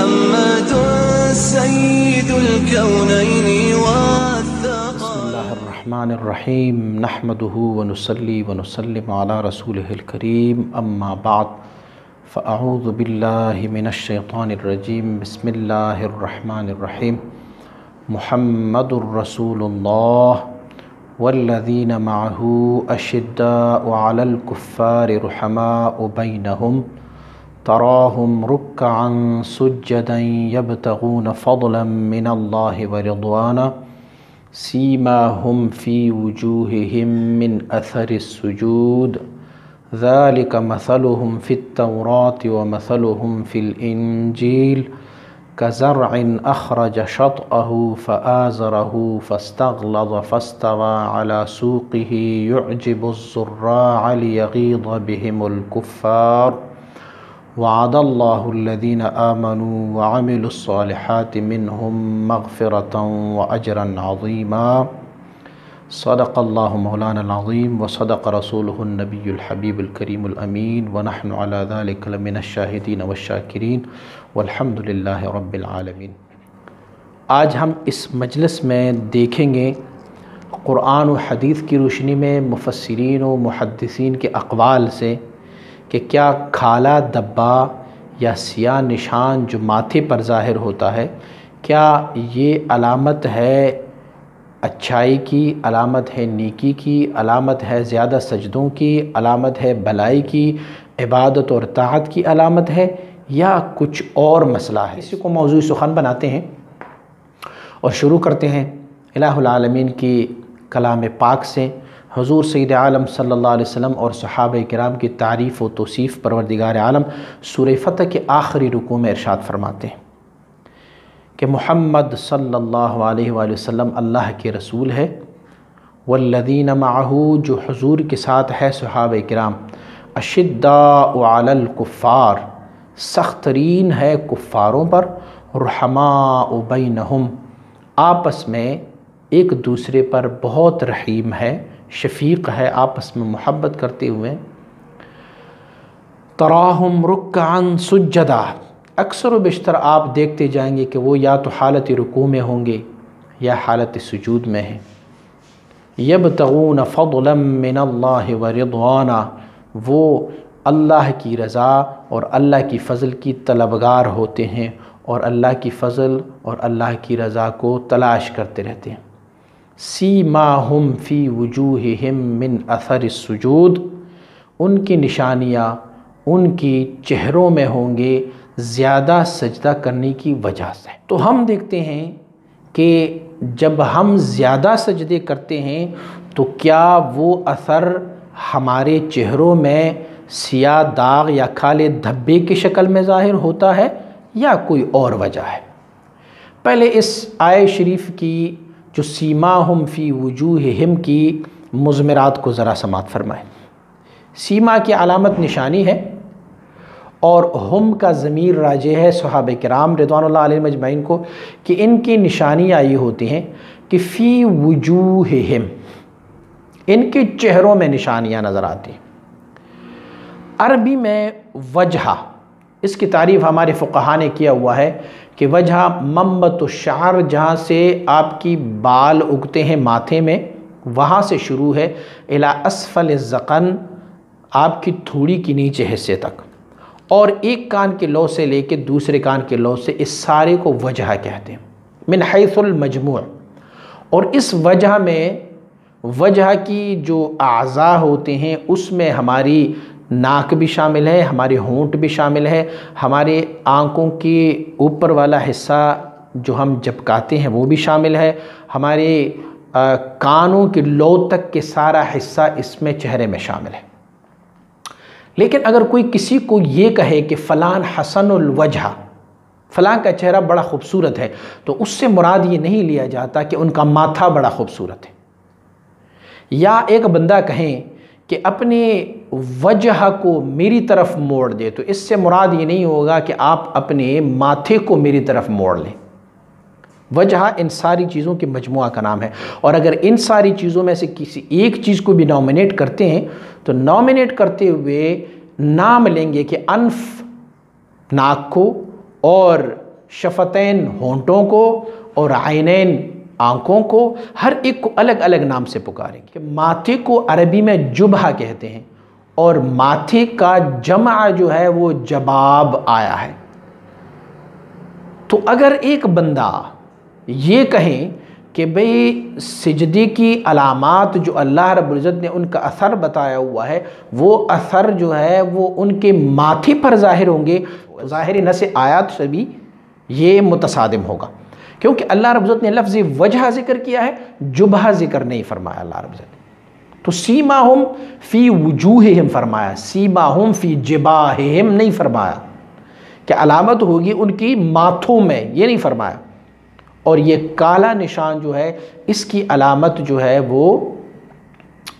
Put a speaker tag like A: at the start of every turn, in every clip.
A: محمد سيد الكونين والثقلين.
B: بسم الله الرحمن الرحيم نحمده ونصلي ونسلم على رسوله الكريم أما بعد فأعوذ بالله من الشيطان الرجيم. بسم الله الرحمن الرحيم. محمد رسول الله والذين معه أشداء على الكفار رحماء بينهم تراهم ركعا سجدا يبتغون فضلا من الله ورضوانا سيماهم في وجوههم من أثر السجود ذلك مثلهم في التوراة ومثلهم في الإنجيل كزرع أخرج شطأه فآزره فاستغلظ فاستوى على سوقه يعجب الزراع ليغيظ بهم الكفار وعد الله الذين آمنوا وعملوا الصالحات منهم مغفرة وأجرا عظيما. صدق الله مولانا العظيم وصدق رسوله النبي الحبيب الكريم الأمين ونحن على ذلك لمن الشاهدين والشاكرين والحمد لله رب العالمين. آج ہم اس مجلس میں دیکھیں گے قرآن و حدیث کی روشنی میں مفسرین و محدثین کے اقوال سے کہ کیا کھالا دبا یا سیاہ نشان جو ماتھے پر ظاہر ہوتا ہے کیا یہ علامت ہے اچھائی کی، علامت ہے نیکی کی، علامت ہے زیادہ سجدوں کی، علامت ہے بھلائی کی، عبادت اور طاعت کی علامت ہے، یا کچھ اور مسئلہ ہے؟ اسی کو موضوع سخن بناتے ہیں اور شروع کرتے ہیں الہ العالمین کی کلام پاک سے. حضور سید عالم صلی اللہ علیہ وسلم اور صحابہ کرام کی تعریف و توصیف پروردگار عالم سورہ فتح کے آخری رکوع میں ارشاد فرماتے ہیں کہ محمد صلی اللہ علیہ وآلہ وسلم اللہ کے رسول ہے. والذین معہ جو حضور کے ساتھ ہے صحابہ کرام، اشداء علی الکفار سخت ترین ہے کفاروں پر، رحماء بینہم آپس میں ایک دوسرے پر بہت رحیم ہے، شفیق ہے، آپس میں محبت کرتے ہوئے. تراہم رکعا سجدا اکثر و بیشتر آپ دیکھتے جائیں گے کہ وہ یا تو حالت رکوع میں ہوں گے یا حالت سجود میں ہیں. یبتغون فضلا من اللہ ورضوانا وہ اللہ کی رضا اور اللہ کی فضل کی طلبگار ہوتے ہیں اور اللہ کی فضل اور اللہ کی رضا کو تلاش کرتے رہتے ہیں. سیماہم فی وجوہہم من اثر السجود ان کی نشانیاں ان کی چہروں میں ہوں گے زیادہ سجدہ کرنے کی وجہ سے. تو ہم دیکھتے ہیں کہ جب ہم زیادہ سجدے کرتے ہیں تو کیا وہ اثر ہمارے چہروں میں سیاہ داغ یا کالے دھبے کی شکل میں ظاہر ہوتا ہے یا کوئی اور وجہ ہے؟ پہلے اس آیت شریف کی جو سیماہم فی وجوہہم کی مضمرات کو ذرا سماعت فرمائیں. سیما کی علامت نشانی ہے اور ہم کا ضمیر راجع ہے صحابہ کرام رضوان اللہ علیہم اجمعین کو کہ ان کی نشانیاں یہ ہوتی ہیں کہ فی وجوہہم ان کے چہروں میں نشانیاں نظر آتی ہیں. عربی میں وجہ اس کی تعریف ہمارے فقہا نے کیا ہوا ہے کہ وجہ منبت الشعر جہاں سے آپ کی بال اگتے ہیں ماتھے میں وہاں سے شروع ہے الی اسفل الذقن آپ کی تھوڑی کی نیچے حصے تک، اور ایک کان کے لو سے لے کے دوسرے کان کے لو سے اس سارے کو وجہ کہتے ہیں من حیث المجموع. اور اس وجہ میں وجہ کی جو اعضاء ہوتے ہیں اس میں ہماری ناک بھی شامل ہے، ہمارے ہونٹ بھی شامل ہے، ہمارے آنکھوں کے اوپر والا حصہ جو ہم جھپکاتے ہیں وہ بھی شامل ہے، ہمارے کانوں کے لو تک کے سارا حصہ اس میں چہرے میں شامل ہے. لیکن اگر کوئی کسی کو یہ کہے کہ فلان حسن الوجہ فلاں کا چہرہ بڑا خوبصورت ہے تو اس سے مراد یہ نہیں لیا جاتا کہ ان کا ماتھا بڑا خوبصورت ہے. یا ایک بندہ کہیں کہ اپنے وجہ کو میری طرف موڑ دے تو اس سے مراد یہ نہیں ہوگا کہ آپ اپنے ماتھے کو میری طرف موڑ لیں. وجہ ان ساری چیزوں کے مجموعہ کا نام ہے، اور اگر ان ساری چیزوں میں سے کسی ایک چیز کو بھی نومینیٹ کرتے ہیں تو نومینیٹ کرتے ہوئے نام لیں گے کہ انف ناک کو اور شفتین ہونٹوں کو اور عینین آنکھوں کو، ہر ایک کو الگ الگ نام سے پکاریں گے۔ ماتھے کو عربی میں جبہہ کہتے ہیں اور ماتھے کا جمع جو ہے وہ جباب آیا ہے۔ تو اگر ایک بندہ یہ کہیں کہ بھئی سجدے کی علامات جو اللہ رب العزت نے ان کا اثر بتایا ہوا ہے، وہ اثر جو ہے وہ ان کے ماتھے پر ظاہر ہوں گے، ظاہر نص آیات سے بھی یہ متصادم ہوگا، کیونکہ اللہ رب العزت نے لفظ وجہ ذکر کیا ہے، جبہہ ذکر نہیں فرمایا اللہ رب العزت نے۔ تو سیماہم فی وجوہہم فرمایا، سیماہم فی جباہہم نہیں فرمایا کہ علامت ہوگی ان کی ماتھوں میں، یہ نہیں فرمایا۔ اور یہ کالا نشان جو ہے اس کی علامت جو ہے وہ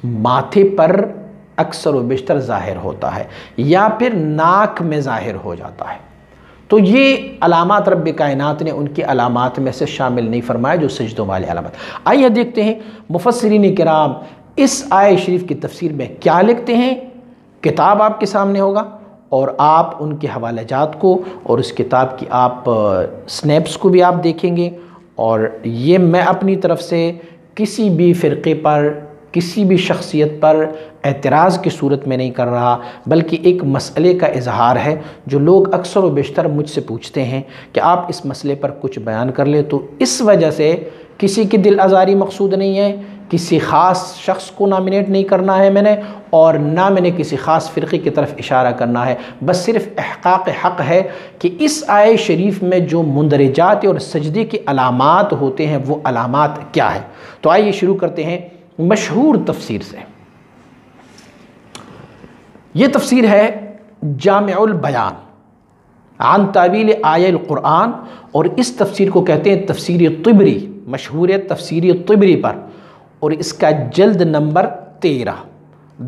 B: ماتھے پر اکثر و بیشتر ظاہر ہوتا ہے یا پھر ناک میں ظاہر ہو جاتا ہے۔ تو یہ علامات رب کائنات نے ان کی علامات میں سے شامل نہیں فرمایا جو سجدوں والی علامت۔ آئیے دیکھتے ہیں مفسرین کرام اس آیت شریف کی تفسیر میں کیا لکھتے ہیں۔ کتاب آپ کے سامنے ہوگا اور آپ ان کے حوالہ جات کو اور اس کتاب کی آپ سنیپس کو بھی آپ دیکھیں گے، اور یہ میں اپنی طرف سے کسی بھی فرقے پر، کسی بھی شخصیت پر اعتراض کی صورت میں نہیں کر رہا، بلکہ ایک مسئلے کا اظہار ہے جو لوگ اکثر و بیشتر مجھ سے پوچھتے ہیں کہ آپ اس مسئلے پر کچھ بیان کر لیں۔ تو اس وجہ سے کسی کی دل آزاری مقصود نہیں ہے، کسی خاص شخص کو نامینیٹ نہیں کرنا ہے میں نے، اور نہ میں نے کسی خاص فرقے کی طرف اشارہ کرنا ہے، بس صرف احقاق حق ہے کہ اس آیت شریف میں جو مندرجات اور سجدے کی علامات ہوتے ہیں وہ علامات کیا ہیں۔ تو آئیے شروع کرتے ہیں مشہور تفسیر سے۔ یہ تفسیر ہے جامع البیان عن تعویل آیہ القرآن، اور اس تفسیر کو کہتے ہیں تفسیر طبری، مشہور ہے تفسیر طبری پر، اور اس کا جلد نمبر 13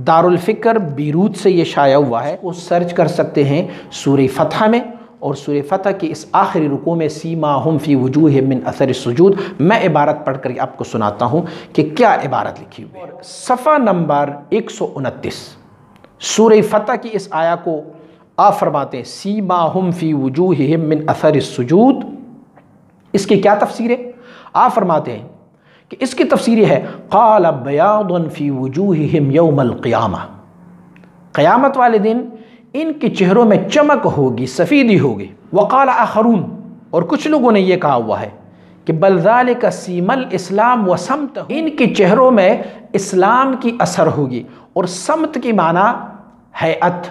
B: دارالفکر بیروت سے یہ شائع ہوا ہے۔ وہ سرچ کر سکتے ہیں سورہ فتح میں، اور سورہ فتح کی اس آخری رکوع میں سیماہم فی وجوہہم من اثر السجود، میں عبارت پڑھ کر آپ کو سناتا ہوں کہ کیا عبارت لکھی ہوئی ہے۔ صفحہ نمبر 129 سورہ فتح کی اس آیہ کو آپ فرماتے ہیں سیماہم فی وجوہہم من اثر السجود، اس کی کیا تفسیر ہے؟ آپ فرماتے ہیں کہ اس کی تفسیر یہ ہے قال بیاض فی وجوہہم یوم القیامہ، قیامت والے دن ان کے چہروں میں چمک ہوگی، سفیدی ہوگی۔ وقال آخرون، اور کچھ لوگوں نے یہ کہا ہوا ہے کہ بل ذالک سیم الاسلام وسمتہ، ان کے چہروں میں اسلام کی اثر ہوگی، اور سمت کی معنی ہیئت،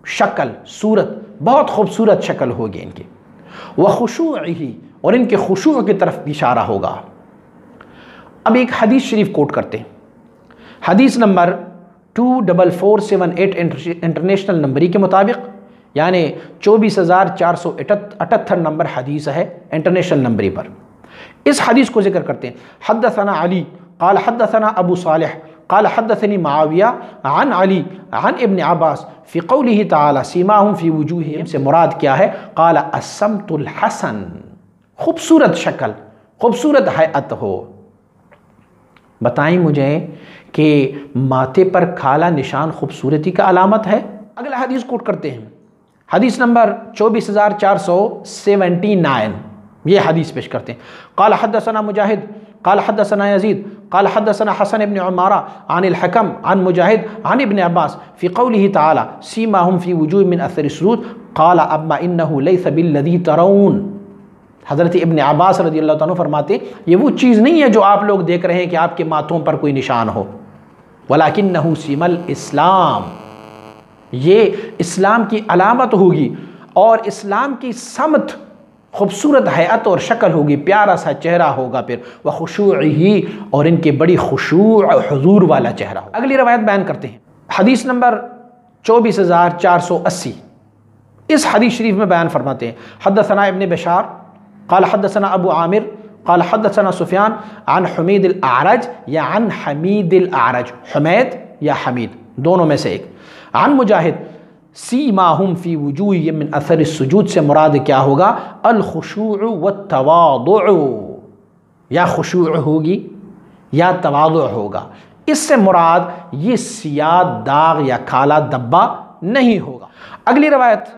B: شکل، صورت، بہت خوبصورت شکل ہوگی ان کی۔ وخشوعہ، اور ان کے خشوع کی طرف اشارہ ہوگا۔ اب ایک حدیث شریف کوٹ کرتے ہیں، حدیث نمبر 24478 انٹرنیشنل نمبری کے مطابق، یعنی 24478 نمبر حدیث ہے انٹرنیشنل نمبری پر۔ اس حدیث کو ذکر کرتے ہیں حدثنا علی قال حدثنا ابو صالح قال حدثني معاویہ عن علی عن ابن عباس فی قولہ تعالی سیماہم فی وجوہہم سے مراد کیا ہے؟ قال السمت الحسن، خوبصورت شکل، خوبصورت ہیئت ہو۔ بتائیں مجھے کہ ماتھے پر کالا نشان خوبصورتی کا علامت ہے؟ اگلا حدیث کوٹ کرتے ہیں، حدیث نمبر 24479، یہ حدیث پیش کرتے ہیں قال حدثنا مجاہد قال حدثنا یزید قال حدثنا حسن ابن عمارہ عن الحکم عن مجاہد عن ابن عباس فی قولہ تعالی سیماہم فی وجوہ من اثر السجود قال اما انہ لیس بالذی ترون۔ حضرت ابن عباس رضی اللہ عنہ فرماتے یہ وہ چیز نہیں ہے جو آپ لوگ دیکھ رہے ہیں کہ آپ کے ماتھوں پر کوئی نشان ہو، ولیکنہ سیم الاسلام، یہ اسلام کی علامت ہوگی، اور اسلام کی سمت، خوبصورت ہیئت اور شکل ہوگی، پیارا سا چہرہ ہوگا پھر، وخشوعہ، اور ان کے بڑی خشوع حضور والا چہرہ ہوگا۔ اگلی روایت بیان کرتے ہیں، حدیث نمبر 24480، اس حدیث شریف میں بیان فرماتے ہیں حدثنا ابن بشار قال حدثنا ابو عامر قال حدثنا سفیان عن حمید الاعرج یا عن حمید الاعرج، حمید یا حمید دونوں میں سے ایک، عن مجاہد سیماہم فی وجوہہم من اثر السجود سے مراد کیا ہوگا؟ الخشوع والتواضع، یا خشوع ہوگی یا تواضع ہوگا، اس سے مراد یہ سیاہ داغ یا کالا دبا نہیں ہوگا۔ اگلی روایت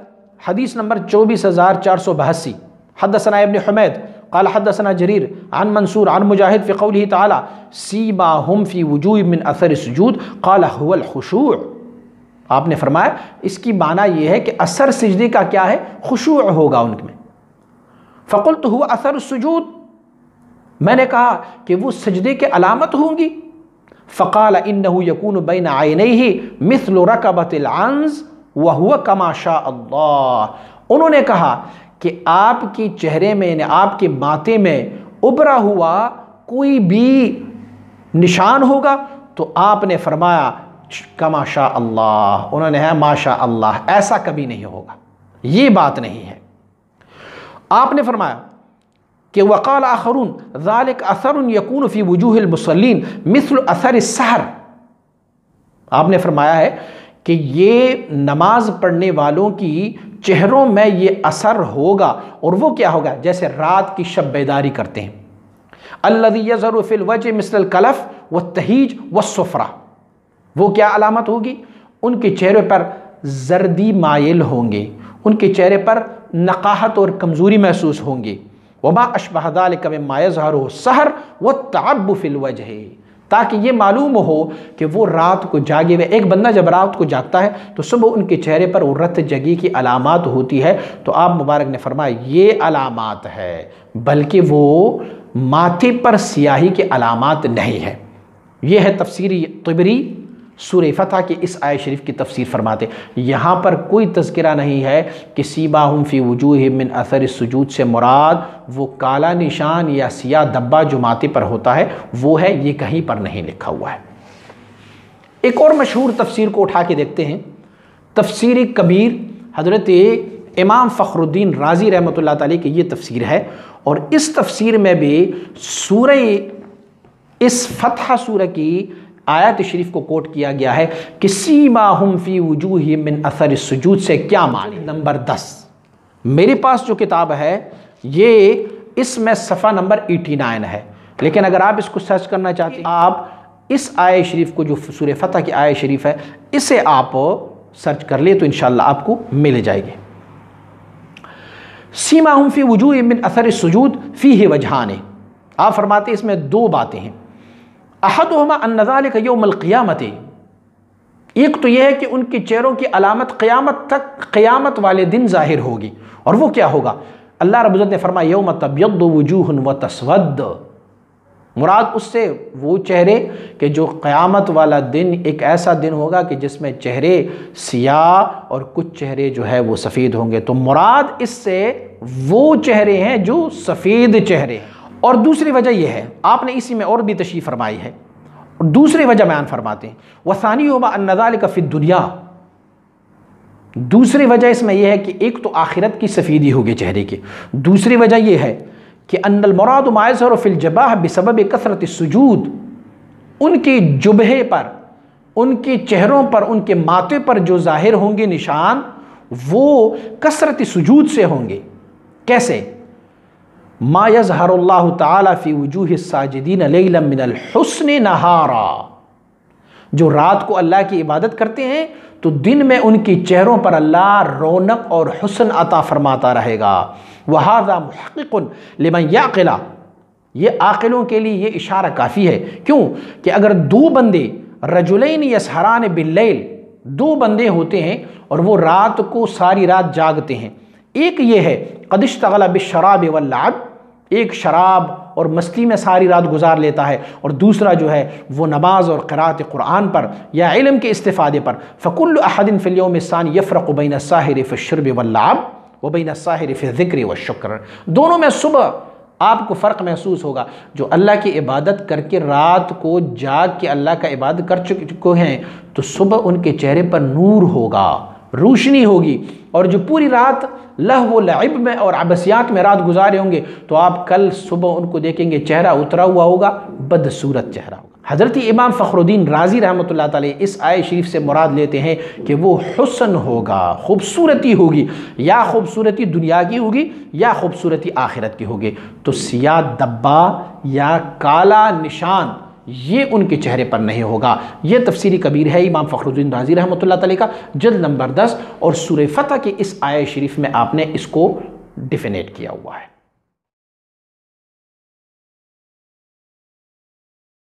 B: حدیث نمبر 24482، حدثنا ابن حمید قال حدثنا جریر عن منصور عن مجاہد فی قوله تعالی سیماہم فی وجوہ من اثر السجود قال هو الخشوع. آپ نے فرمایا اس کی معنی یہ ہے کہ اثر سجدے کا کیا ہے؟ خشوع ہوگا ان میں. فقلت هو اثر السجود، میں نے کہا کہ وہ سجدے کے علامت ہوں گی. فقال انه يكون بين عینیہ مثل رکبۃ العنز وهو كما شاء اللہ. انہوں نے کہا کہ آپ کے چہرے میں یعنی آپ کے ماتھے میں ابھرا ہوا کوئی بھی نشان ہوگا تو آپ نے فرمایا کما شاء اللہ، انہوں نے کہا ما شاء اللہ، ایسا کبھی نہیں ہوگا، یہ بات نہیں ہے. آپ نے فرمایا کہ وقال آخرون ذلك اثر يكون في وجوه المصلين مثل اثر السحر. آپ نے فرمایا ہے کہ یہ نماز پڑھنے والوں کی چہروں میں یہ اثر ہوگا، اور وہ کیا ہوگا؟ جیسے رات کی شب بیداری کرتے ہیں. الذي يظهر في الوجه مثل الكلف والتهيج والصفرة. وہ کیا علامت ہوگی؟ ان کے چہرے پر زردی مائل ہوں گے، ان کے چہرے پر نقاہت اور کمزوری محسوس ہوں گے. وما اشبہ ذلك مما يظهر السحر والتعب في الوجه، تاکہ یہ معلوم ہو کہ وہ رات کو جاگے ہوئے. ایک بندہ جب رات کو جاگتا ہے تو صبح ان کے چہرے پر رت جگی کی علامات ہوتی ہے. تو آپ مبارک نے فرمایا یہ علامات ہے، بلکہ وہ ماتھے پر سیاہی کے علامات نہیں ہے. یہ ہے تفسیری طبری سورہ فتح کے اس آیت شریف کی تفسیر فرماتے. یہاں پر کوئی تذکرہ نہیں ہے کہ سیماہم فی وجوہ من اثر السجود سے مراد وہ کالا نشان یا سیاہ دبا جو ماتھے پر ہوتا ہے وہ ہے، یہ کہیں پر نہیں لکھا ہوا ہے. ایک اور مشہور تفسیر کو اٹھا کے دیکھتے ہیں، تفسیر کبیر حضرت امام فخر الدین رازی رحمۃ اللہ تعالی کی یہ تفسیر ہے. اور اس تفسیر میں بھی اس فتح سورہ کی آیت شریف کو کوٹ کیا گیا ہے کہ سیماہم فی وجوہ من اثر السجود سے کیا معنی. نمبر 10 میرے پاس جو کتاب ہے یہ اس میں صفحہ نمبر 89 ہے، لیکن اگر آپ اس کو سرچ کرنا چاہتے ہیں آپ اس آیت شریف کو جو سورہ فتح کی آیت شریف ہے اسے آپ سرچ کر لیں تو انشاءاللہ آپ کو مل جائے گی. سیماہم فی وجوہ من اثر السجود فیہ وجہان. آپ فرماتے اس میں دو باتیں ہیں. احدہما ان ذلک یوم القیامت، ایک تو یہ ہے کہ ان کے چہروں کی علامت قیامت تک، قیامت والے دن ظاہر ہوگی. اور وہ کیا ہوگا؟ اللہ رب العزت نے فرمایا یوم تبیض وجوہ وتسود. مراد اس سے وہ چہرے کہ جو قیامت والا دن ایک ایسا دن ہوگا کہ جس میں چہرے سیاہ اور کچھ چہرے جو ہے وہ سفید ہوں گے. تو مراد اس سے وہ چہرے ہیں جو سفید چہرے ہیں. اور دوسری وجہ یہ ہے، آپ نے اسی میں اور بھی تشریح فرمائی ہے، اور دوسری وجہ بیان فرماتے ہیں وَثَانِيُهُمَا أَنَّ ذَلِكَ فِي الدُّنْيَا. دوسری وجہ اس میں یہ ہے کہ ایک تو آخرت کی سفیدی ہوگی چہرے کی، دوسری وجہ یہ ہے کہ ان المراد ما يظهر في الجباہ بسبب کثرت السجود. ان کے جبہے پر، ان کے چہروں پر، ان کے ماتھے پر جو ظاہر ہوں گے نشان وہ کثرت سجود سے ہوں گے. کیسے؟ ما یظہر اللہ تعالی فی وجوہ الساجدین لیلا من الحسن نہارا. جو رات کو اللہ کی عبادت کرتے ہیں تو دن میں ان کے چہروں پر اللہ رونق اور حسن عطا فرماتا رہے گا. وَهَذَا مُحَقِّقٌ لِمَنْ يَعْقِلَ. یہ عاقلوں کے لیے یہ اشارہ کافی ہے. کیوں؟ کہ اگر دو بندے رجلین یسہران باللیل، دو بندے ہوتے ہیں اور وہ رات کو ساری رات جاگتے ہیں. ایک یہ ہے قد اشتغل بالشراب واللعب، ایک شراب اور مستی میں ساری رات گزار لیتا ہے، اور دوسرا جو ہے وہ نماز اور قرات قرآن پر یا علم کے استفادے پر. فَكُلُّ أَحَدٍ فِي الْيَوْمِ الثَّانِي يَفْرَقُ بَيْنَ السَّاهِرِ فِي الشُّرْبِ وَاللَّعَبِ وَبَيْنَ السَّاهِرِ فِي الذِّكْرِ وَالشُّكْرِ. دونوں میں صبح آپ کو فرق محسوس ہوگا. جو اللہ کی عبادت کر کے رات کو جاگ کے اللہ کا عبادت کر چکے ہیں تو صبح ان کے چہرے پر نور ہوگا، روشنی ہوگی. اور جو پوری رات لہو و لعب میں اور عبثیات میں رات گزارے ہوں گے تو آپ کل صبح ان کو دیکھیں گے چہرہ اترا ہوا ہوگا، بدصورت چہرہ ہوگا. حضرت امام فخر الدین رازی رحمۃ اللہ تعالی اس آیت شریف سے مراد لیتے ہیں کہ وہ حسن ہوگا، خوبصورتی ہوگی، یا خوبصورتی دنیا کی ہوگی یا خوبصورتی آخرت کی ہوگی. تو سیاہ دبا یا کالا نشان یہ ان کے چہرے پر نہیں ہوگا. یہ تفسیری کبیر ہے امام فخر الدین رازی رحمۃ اللہ تعالی کا، جلد نمبر 10. اور سورہ فتح کی اس آیت شریف میں آپ نے اس کو ڈیفینیٹ کیا ہوا ہے۔